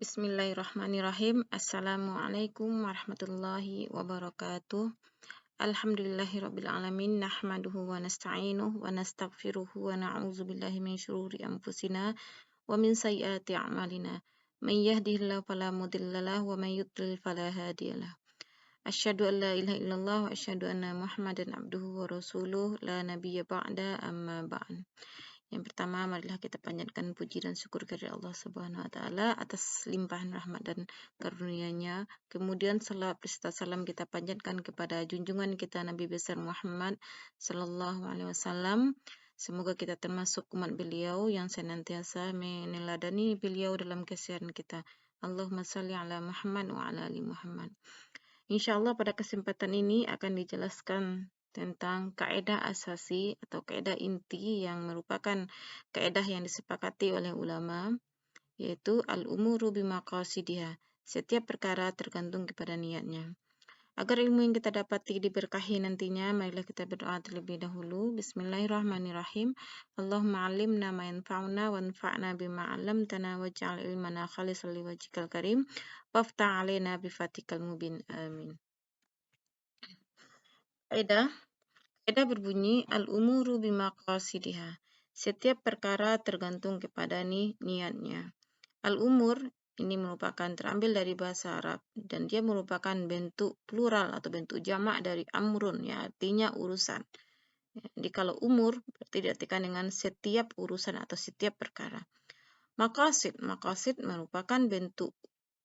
Bismillahirrahmanirrahim. Assalamualaikum warahmatullahi wabarakatuh. Alhamdulillahirabbil alamin, nahmaduhu wa nasta'inuhu wa nastaghfiruhu wa na'udzu billahi min syururi anfusina wa min sayyiati a'malina. May yahdihillahu fala mudhillalah wa may yudlil fala hadiyalah. Asyhadu an la ilaha illallah wa asyhadu anna Muhammadan abduhu wa rasuluh la nabiyya ba'da amma ba'd. Yang pertama, marilah kita panjatkan puji dan syukur kepada Allah Subhanahu wa taala atas limpahan rahmat dan karunia-Nya. Kemudian salat beserta salam kita panjatkan kepada junjungan kita Nabi besar Muhammad sallallahu alaihi wasallam. Semoga kita termasuk umat beliau yang senantiasa meneladani beliau dalam keseharian kita. Allahumma shalli ala Muhammad wa ala ali Muhammad. Insyaallah pada kesempatan ini akan dijelaskan tentang kaidah asasi atau kaidah inti yang merupakan kaidah yang disepakati oleh ulama, yaitu al-umuru bimaqasidiha. Setiap perkara tergantung kepada niatnya. Agar ilmu yang kita dapati diberkahi nantinya, marilah kita berdoa terlebih dahulu. Bismillahirrahmanirrahim. Allahumma 'allimna ma yanfa'una wanfa'na bima 'allamtana waj'al ilmana khalishan liwajhikal karim waftah 'alaina bifatikal mubin. Amin. Kaidah berbunyi al-umuru bimaqasidiha. Setiap perkara tergantung kepada niatnya. Al-umur ini merupakan terambil dari bahasa Arab dan dia merupakan bentuk plural atau bentuk jamak dari amrun, ya, artinya urusan. Jadi kalau umur berarti diartikan dengan setiap urusan atau setiap perkara. Maqasid merupakan bentuk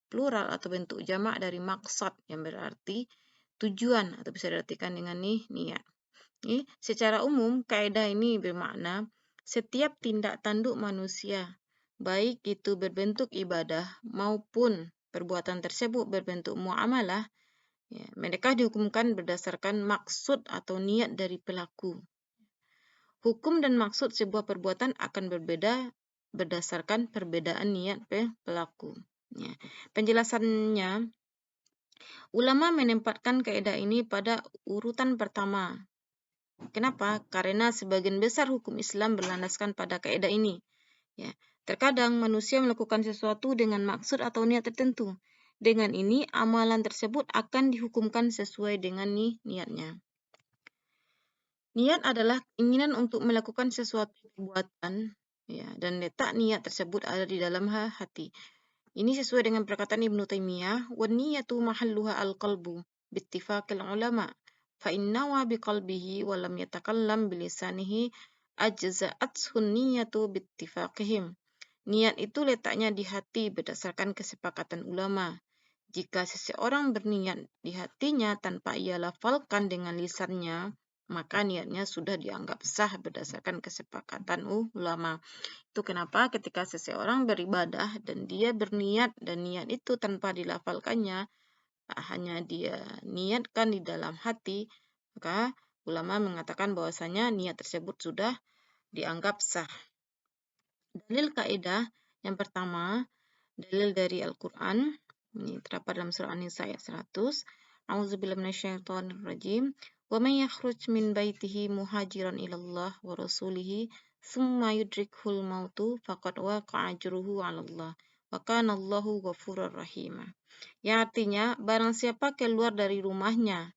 plural atau bentuk jamak dari maksad yang berarti tujuan atau bisa diartikan dengan niat. Secara umum, kaidah ini bermakna setiap tindak tanduk manusia, baik itu berbentuk ibadah maupun perbuatan tersebut berbentuk muamalah, mereka dihukumkan berdasarkan maksud atau niat dari pelaku. Hukum dan maksud sebuah perbuatan akan berbeda berdasarkan perbedaan niat pelaku. Penjelasannya, ulama menempatkan kaidah ini pada urutan pertama. Kenapa? Karena sebagian besar hukum Islam berlandaskan pada kaidah ini. Terkadang manusia melakukan sesuatu dengan maksud atau niat tertentu. Dengan ini, amalan tersebut akan dihukumkan sesuai dengan niatnya. Niat adalah keinginan untuk melakukan sesuatu perbuatan, dan letak niat tersebut ada di dalam hati. Ini sesuai dengan perkataan Ibnu Taimiyah, "Wan niyatu mahalluha al-qalbu bittifaqil ulama." Fa'innawa biqalbihi wa lam yatakallam bilisanihi ajza'athu niyatu bittifaqihim. Niat itu letaknya di hati berdasarkan kesepakatan ulama. Jika seseorang berniat di hatinya tanpa ia lafalkan dengan lisannya, maka niatnya sudah dianggap sah berdasarkan kesepakatan ulama. Itu kenapa ketika seseorang beribadah dan dia berniat dan niat itu tanpa dilafalkannya, hanya dia niatkan di dalam hati, maka ulama mengatakan bahwasanya niat tersebut sudah dianggap sah. Dalil kaidah yang pertama, dalil dari Al-Quran, ini terdapat dalam surah An-Nisa ayat 100. A'udzubillahi minasyaitonirrajim. Wa may yakhruj min baitihi muhajiran ilallah wa rasulihi thumma yudrikhul mautu faqad waqa'a ajruhu 'alallah wa kana Allahu ghafurur rahima. Yang artinya, barang siapa keluar dari rumahnya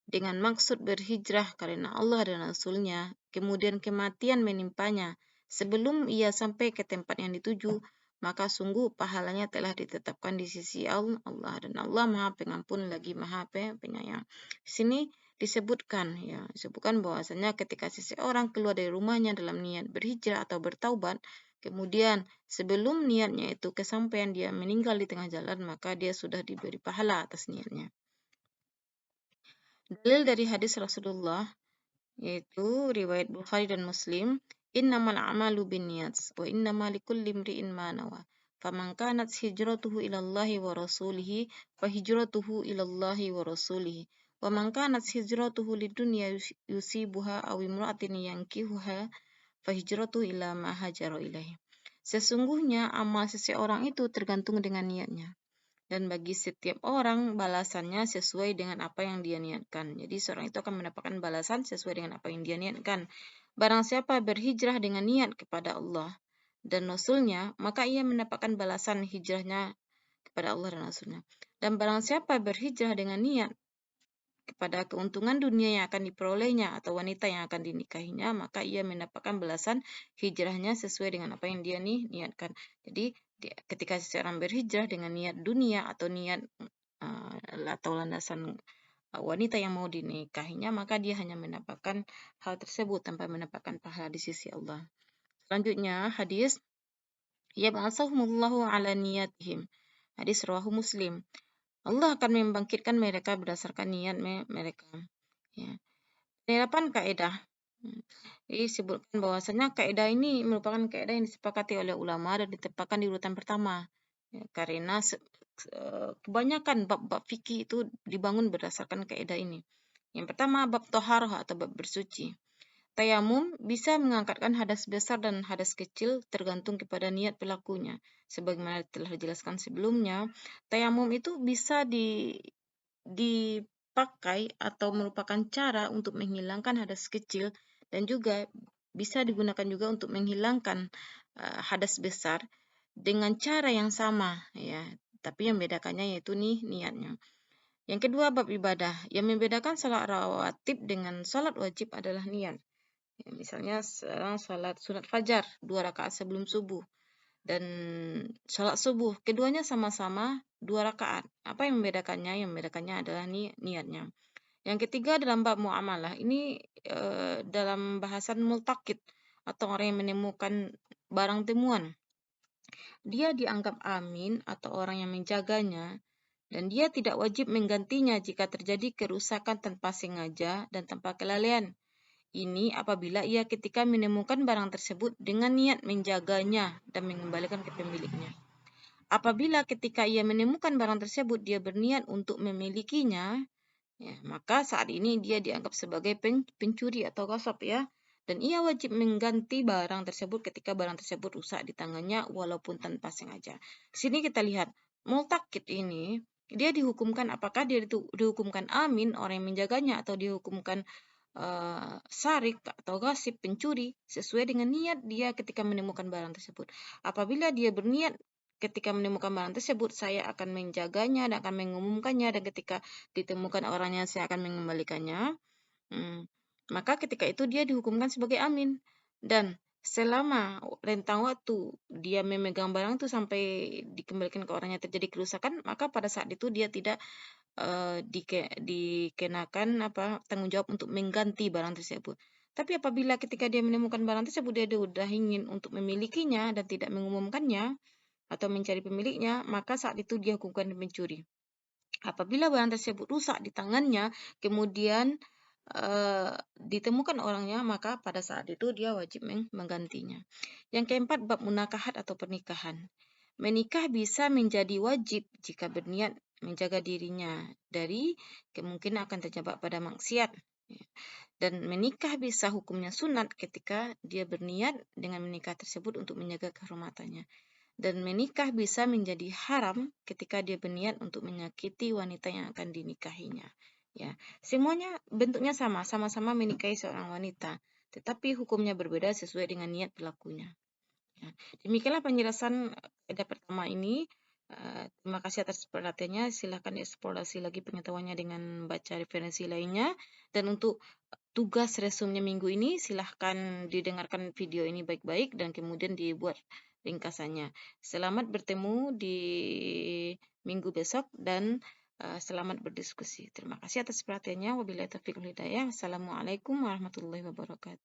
dengan maksud berhijrah karena Allah dan Rasul-Nya, kemudian kematian menimpanya sebelum ia sampai ke tempat yang dituju, maka sungguh pahalanya telah ditetapkan di sisi Allah, dan Allah Maha Pengampun lagi Maha Penyayang. Di sini disebutkan bahwasanya ketika seseorang keluar dari rumahnya dalam niat berhijrah atau bertaubat, kemudian sebelum niatnya itu kesampaian dia meninggal di tengah jalan, maka dia sudah diberi pahala atas niatnya. Dalil dari hadis Rasulullah, yaitu riwayat Bukhari dan Muslim, innamal a'malu binniyat wa innamal likulli imri'in ma nawa. Faman kanat hijratuhu ilallahi wa rasulihi fa hijratuhu ilallahi wa rasulihi. Wa man kanat hijratuhu lidunya yusibuha aw imra'atin yankihuha fa hijratuhu ila ma hajara ilaihi. Sesungguhnya amal seseorang itu tergantung dengan niatnya, dan bagi setiap orang balasannya sesuai dengan apa yang dia niatkan. Jadi seorang itu akan mendapatkan balasan sesuai dengan apa yang dia niatkan. Barang siapa berhijrah dengan niat kepada Allah dan Rasul-Nya, maka ia mendapatkan balasan hijrahnya kepada Allah dan Rasulnya. Dan barang siapa berhijrah dengan niat kepada keuntungan dunia yang akan diperolehnya atau wanita yang akan dinikahinya, maka ia mendapatkan balasan hijrahnya sesuai dengan apa yang dia niatkan. Jadi ketika seseorang berhijrah dengan niat dunia atau niat atau landasan wanita yang mau dinikahinya, maka dia hanya mendapatkan hal tersebut tanpa mendapatkan pahala di sisi Allah. Selanjutnya hadis, ya ba'athahumullahu ala niyatihim. Hadis rawahu Muslim. Allah akan membangkitkan mereka berdasarkan niat mereka. Ya. Penerapan kaidah. Disebutkan bahwasanya kaidah ini merupakan kaidah yang disepakati oleh ulama dan ditempatkan di urutan pertama. Ya, karena kebanyakan bab-bab fikih itu dibangun berdasarkan kaidah ini. Yang pertama bab toharoh atau bab bersuci. Tayamum bisa mengangkatkan hadas besar dan hadas kecil tergantung kepada niat pelakunya. Sebagaimana telah dijelaskan sebelumnya, tayamum itu bisa dipakai atau merupakan cara untuk menghilangkan hadas kecil dan juga bisa digunakan juga untuk menghilangkan hadas besar dengan cara yang sama, ya. Tapi yang membedakannya yaitu niatnya. Yang kedua bab ibadah. Yang membedakan salat rawatib dengan salat wajib adalah niat. Ya, misalnya salat sunat fajar 2 rakaat sebelum subuh dan salat subuh, keduanya sama-sama 2 rakaat. Apa yang membedakannya? Yang membedakannya adalah niatnya. Yang ketiga dalam bab muamalah. Ini dalam bahasan multaqid atau orang yang menemukan barang temuan. Dia dianggap amin atau orang yang menjaganya dan dia tidak wajib menggantinya jika terjadi kerusakan tanpa sengaja dan tanpa kelalaian. Ini apabila ia ketika menemukan barang tersebut dengan niat menjaganya dan mengembalikan ke pemiliknya. Apabila ketika ia menemukan barang tersebut dia berniat untuk memilikinya, ya, maka saat ini dia dianggap sebagai pencuri atau ghasab, ya. Dan ia wajib mengganti barang tersebut ketika barang tersebut rusak di tangannya walaupun tanpa sengaja. Sini kita lihat, multaqid ini dia dihukumkan, apakah dia dihukumkan amin orang yang menjaganya atau dihukumkan sarik atau ghasib pencuri sesuai dengan niat dia ketika menemukan barang tersebut. Apabila dia berniat ketika menemukan barang tersebut saya akan menjaganya dan akan mengumumkannya, dan ketika ditemukan orangnya saya akan mengembalikannya, maka ketika itu dia dihukumkan sebagai amin. Dan selama rentang waktu dia memegang barang itu sampai dikembalikan ke orangnya terjadi kerusakan, maka pada saat itu dia tidak dikenakan tanggung jawab untuk mengganti barang tersebut. Tapi apabila ketika dia menemukan barang tersebut dia sudah ingin untuk memilikinya dan tidak mengumumkannya atau mencari pemiliknya, maka saat itu dia hukumkan mencuri. Apabila barang tersebut rusak di tangannya, kemudian ditemukan orangnya, maka pada saat itu dia wajib menggantinya. Yang keempat, bab munakahat atau pernikahan. Menikah bisa menjadi wajib jika berniat menjaga dirinya dari kemungkinan akan terjebak pada maksiat. Dan menikah bisa hukumnya sunat ketika dia berniat dengan menikah tersebut untuk menjaga kehormatannya. Dan menikah bisa menjadi haram ketika dia berniat untuk menyakiti wanita yang akan dinikahinya. Ya, semuanya bentuknya sama-sama menikahi seorang wanita, tetapi hukumnya berbeda sesuai dengan niat pelakunya. Ya, demikianlah penjelasan kaidah pertama ini. Terima kasih atas perhatiannya. Silahkan eksplorasi lagi pengetahuannya dengan baca referensi lainnya. Dan untuk tugas resumnya minggu ini, silahkan didengarkan video ini baik-baik dan kemudian dibuat ringkasannya. Selamat bertemu di minggu besok dan selamat berdiskusi. Terima kasih atas perhatiannya. Wabillahi taufiq wal hidayah. Assalamualaikum warahmatullahi wabarakatuh.